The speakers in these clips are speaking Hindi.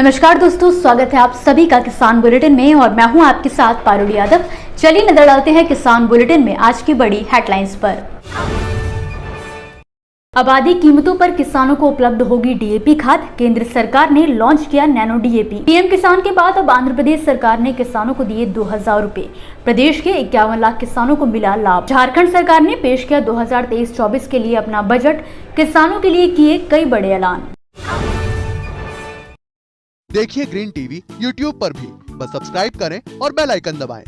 नमस्कार दोस्तों, स्वागत है आप सभी का किसान बुलेटिन में और मैं हूं आपके साथ पारुल यादव। चलिए नजर डालते हैं किसान बुलेटिन में आज की बड़ी हेडलाइंस पर। आबादी कीमतों पर किसानों को उपलब्ध होगी डीएपी खाद, केंद्र सरकार ने लॉन्च किया नैनो डीएपी। पीएम किसान के बाद अब आंध्र प्रदेश सरकार ने किसानों को दिए 2000 रुपए। प्रदेश के 51 लाख किसानों को मिला लाभ। झारखंड सरकार ने पेश किया 2023-24 के लिए अपना बजट, किसानों के लिए किए कई बड़े ऐलान। देखिए ग्रीन टीवी यूट्यूब पर भी, बस सब्सक्राइब करें और बेल आइकन दबाएं।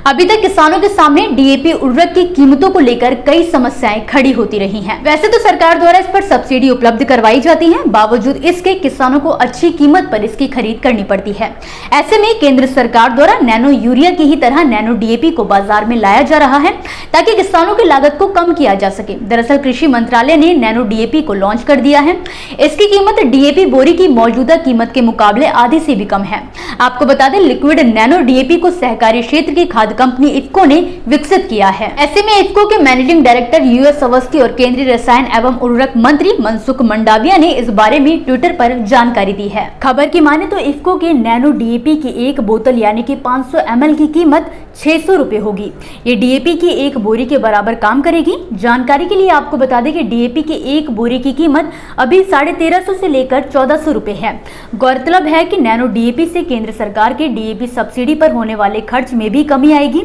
अभी तक किसानों के सामने डीएपी उर्वरक की कीमतों को लेकर कई समस्याएं खड़ी होती रही हैं। वैसे तो सरकार द्वारा इस पर सब्सिडी उपलब्ध करवाई जाती है, बावजूद इसके किसानों को अच्छी कीमत पर इसकी खरीद करनी पड़ती है। ऐसे में केंद्र सरकार द्वारा नैनो यूरिया की ही तरह नैनो डीएपी को बाजार में लाया जा रहा है ताकि किसानों की लागत को कम किया जा सके। दरअसल कृषि मंत्रालय ने नैनो डीएपी को लॉन्च कर दिया है। इसकी कीमत डीएपी बोरी की मौजूदा कीमत के मुकाबले आधी से भी कम है। आपको बता दें, लिक्विड नैनो डीएपी को सहकारी क्षेत्र की खाद्य कंपनी इफ्को ने विकसित किया है। ऐसे में इफ्को के मैनेजिंग डायरेक्टर यूएस अवस्थी और केंद्रीय रसायन एवं उर्वरक मंत्री मनसुख मंडाविया ने इस बारे में ट्विटर पर जानकारी दी है। खबर की माने तो इफ्को के नैनो डीएपी की एक बोतल यानी कि 500 ml की कीमत 600 रुपए होगी। ये डीएपी की एक बोरी के बराबर काम करेगी। जानकारी के लिए आपको बता दें कि डीएपी की एक बोरी की कीमत अभी 1350 से लेकर 1400 रुपए है। गौरतलब है कि नैनो डीएपी से केंद्र सरकार के डीएपी सब्सिडी पर होने वाले खर्च में भी कमी आएगी।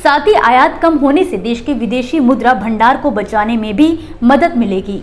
साथ ही आयात कम होने से देश के विदेशी मुद्रा भंडार को बचाने में भी मदद मिलेगी।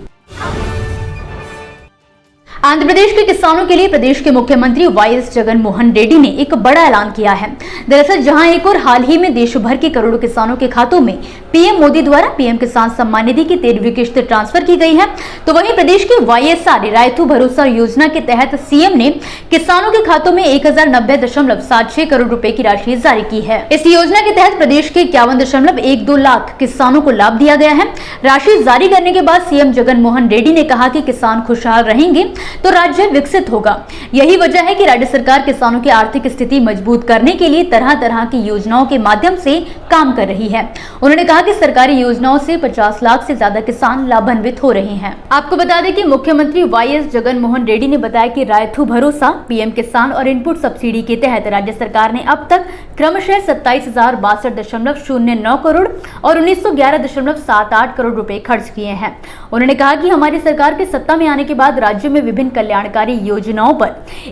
आंध्र प्रदेश के किसानों के लिए प्रदेश के मुख्यमंत्री वाईएस जगन मोहन रेड्डी ने एक बड़ा ऐलान किया है। दरअसल जहां एक और हाल ही में देश भर के करोड़ों किसानों के खातों में पीएम मोदी द्वारा पीएम किसान सम्मान निधि की 13वीं किश्त ट्रांसफर की गई है, तो वहीं प्रदेश के वाईएसआर रायथू भरोसा योजना के तहत सीएम ने किसानों के खातों में 1090.76 करोड़ रुपए की राशि जारी की है। इस योजना के तहत प्रदेश के 51.12 लाख किसानों को लाभ दिया गया है। राशि जारी करने के बाद सीएम जगन मोहन रेड्डी ने कहा कि किसान खुशहाल रहेंगे तो राज्य विकसित होगा। यही वजह है कि राज्य सरकार किसानों की आर्थिक स्थिति मजबूत करने के लिए तरह तरह की योजनाओं के माध्यम से काम कर रही है। उन्होंने कहा कि सरकारी योजनाओं से 50 लाख से ज्यादा किसान लाभान्वित हो रहे हैं। आपको बता दें कि मुख्यमंत्री वाईएस जगन मोहन रेड्डी ने बताया कि रायथू भरोसा, पीएम किसान और इनपुट सब्सिडी के तहत राज्य सरकार ने अब तक क्रमशः 27,062.09 करोड़ और 1911.78 करोड़ रुपए खर्च किए हैं। उन्होंने कहा कि हमारी सरकार के सत्ता में आने के बाद राज्य में विभिन्न कल्याणकारी योजनाओं पर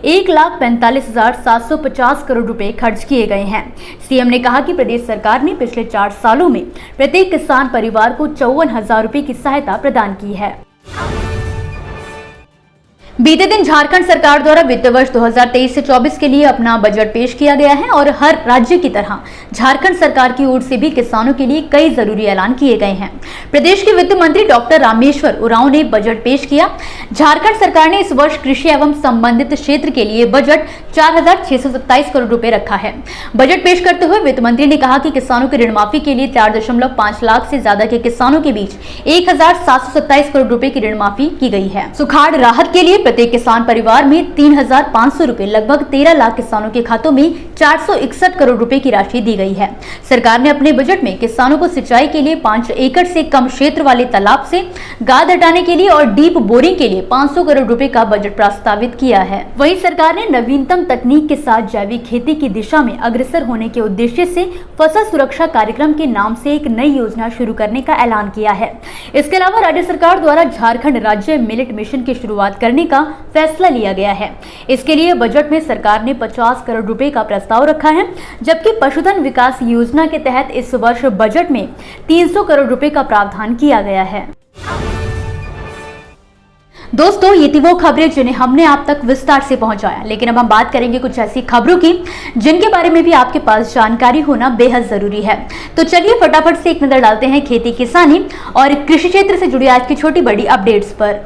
1,45,750 करोड़ रुपए खर्च किए गए हैं। सीएम ने कहा कि प्रदेश सरकार ने पिछले 4 सालों में प्रत्येक किसान परिवार को 54,000 रुपए की सहायता प्रदान की है। बीते दिन झारखंड सरकार द्वारा वित्त वर्ष 2023 से 24 के लिए अपना बजट पेश किया गया है और हर राज्य की तरह झारखंड सरकार की ओर से भी किसानों के लिए कई जरूरी ऐलान किए गए हैं। प्रदेश के वित्त मंत्री डॉक्टर रामेश्वर उरांव ने बजट पेश किया। झारखंड सरकार ने इस वर्ष कृषि एवं संबंधित क्षेत्र के लिए बजट 4,627 करोड़ रुपए रखा है। बजट पेश करते हुए वित्त मंत्री ने कहा कि किसानों की ऋण माफी के लिए 4.5 लाख से ज्यादा के किसानों के बीच 1,727 करोड़ रुपए की ऋण माफी की गई है। सुखाड़ राहत के लिए प्रत्येक किसान परिवार में 3,500 रुपए, लगभग 13 लाख किसानों के खातों में 461 करोड़ रुपए की राशि दी गई है। सरकार ने अपने बजट में किसानों को सिंचाई के लिए 5 एकड़ से कम क्षेत्र वाले तालाब से गाद हटाने के लिए और डीप बोरिंग के लिए 500 करोड़ रुपए का बजट प्रस्तावित किया है। वहीं सरकार ने नवीनतम तकनीक के साथ जैविक खेती की दिशा में अग्रसर होने के उद्देश्य से फसल सुरक्षा कार्यक्रम के नाम से एक नई योजना शुरू करने का ऐलान किया है। इसके अलावा राज्य सरकार द्वारा झारखंड राज्य मिलेट मिशन की शुरुआत करने का फैसला लिया गया है। इसके लिए बजट में सरकार ने 50 करोड़ रुपए का प्रस्ताव रखा है, जबकि पशुधन विकास योजना के तहत इस वर्ष बजट में 300 करोड़ रुपए का प्रावधान किया गया है। दोस्तों, ये थी वो खबरें जिन्हें हमने आप तक विस्तार से पहुंचाया, लेकिन अब हम बात करेंगे कुछ ऐसी खबरों की जिनके बारे में भी आपके पास जानकारी होना बेहद जरूरी है। तो चलिए फटाफट से एक नजर डालते हैं खेती किसानी और कृषि क्षेत्र से जुड़ी आज की छोटी बड़ी अपडेट्स पर।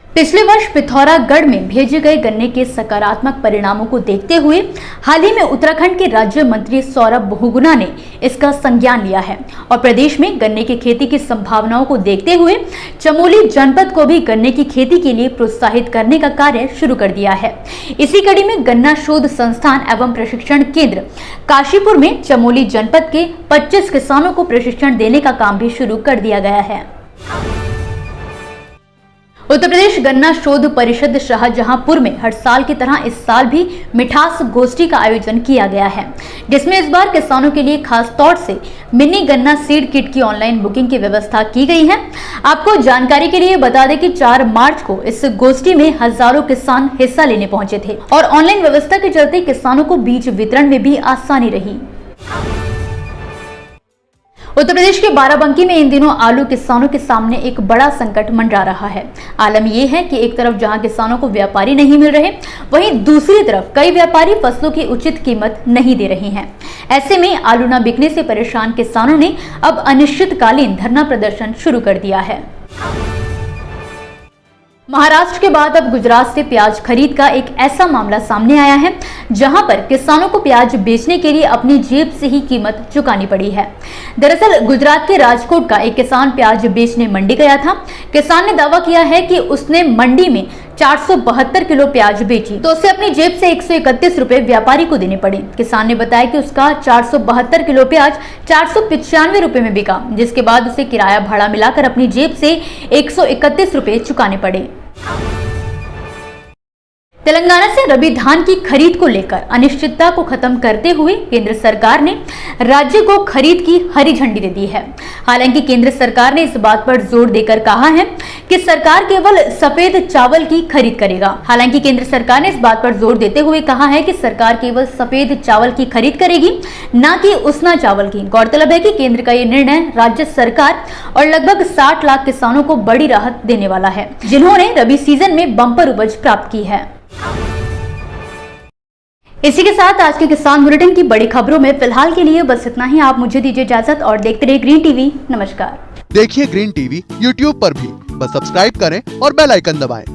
पिछले वर्ष पिथौरागढ़ में भेजे गए गन्ने के सकारात्मक परिणामों को देखते हुए हाल ही में उत्तराखंड के राज्य मंत्री सौरभ बहुगुणा ने इसका संज्ञान लिया है और प्रदेश में गन्ने की खेती की संभावनाओं को देखते हुए चमोली जनपद को भी गन्ने की खेती के लिए प्रोत्साहित करने का कार्य शुरू कर दिया है। इसी कड़ी में गन्ना शोध संस्थान एवं प्रशिक्षण केंद्र काशीपुर में चमोली जनपद के 25 किसानों को प्रशिक्षण देने का काम भी शुरू कर दिया गया है। उत्तर प्रदेश गन्ना शोध परिषद शाहजहांपुर में हर साल की तरह इस साल भी मिठास गोष्ठी का आयोजन किया गया है, जिसमें इस बार किसानों के लिए खास तौर से मिनी गन्ना सीड किट की ऑनलाइन बुकिंग की व्यवस्था की गई है। आपको जानकारी के लिए बता दें कि 4 मार्च को इस गोष्ठी में हजारों किसान हिस्सा लेने पहुंचे थे और ऑनलाइन व्यवस्था के चलते किसानों को बीज वितरण में भी आसानी रही। उत्तर प्रदेश के बाराबंकी में इन दिनों आलू किसानों के सामने एक बड़ा संकट मंडरा रहा है। आलम यह है कि एक तरफ जहां किसानों को व्यापारी नहीं मिल रहे, वहीं दूसरी तरफ कई व्यापारी फसलों की उचित कीमत नहीं दे रहे हैं। ऐसे में आलू न बिकने से परेशान किसानों ने अब अनिश्चितकालीन धरना प्रदर्शन शुरू कर दिया है। महाराष्ट्र के बाद अब गुजरात से प्याज खरीद का एक ऐसा मामला सामने आया है जहां पर किसानों को प्याज बेचने के लिए अपनी जेब से ही कीमत चुकानी पड़ी है। दरअसल गुजरात के राजकोट का एक किसान प्याज बेचने मंडी गया था। किसान ने दावा किया है कि उसने मंडी में 472 किलो प्याज बेची तो उसे अपनी जेब से 131 रुपए व्यापारी को देने पड़े। किसान ने बताया कि उसका 472 किलो प्याज 495 रुपए में बिका, जिसके बाद उसे किराया भाड़ा मिलाकर अपनी जेब से 131 रुपए चुकाने पड़े। तेलंगाना से रबी धान की खरीद को लेकर अनिश्चितता को खत्म करते हुए केंद्र सरकार ने राज्य को खरीद की हरी झंडी दे दी है। हालांकि केंद्र सरकार ने इस बात पर जोर देकर कहा है कि सरकार केवल सफेद चावल की खरीद करेगा। हालांकि केंद्र सरकार ने इस बात पर जोर देते हुए कहा है कि सरकार केवल सफेद चावल की खरीद करेगी, न कि उसना चावल की। गौरतलब है कि केंद्र का ये निर्णय राज्य सरकार और लगभग 60 लाख किसानों को बड़ी राहत देने वाला है, जिन्होंने रबी सीजन में बम्पर उपज प्राप्त की है। इसी के साथ आज के किसान बुलेटिन की बड़ी खबरों में फिलहाल के लिए बस इतना ही। आप मुझे दीजिए इजाजत और देखते रहिए ग्रीन टीवी। नमस्कार। देखिए ग्रीन टीवी यूट्यूब पर भी, बस सब्सक्राइब करें और बेल आइकन दबाएं।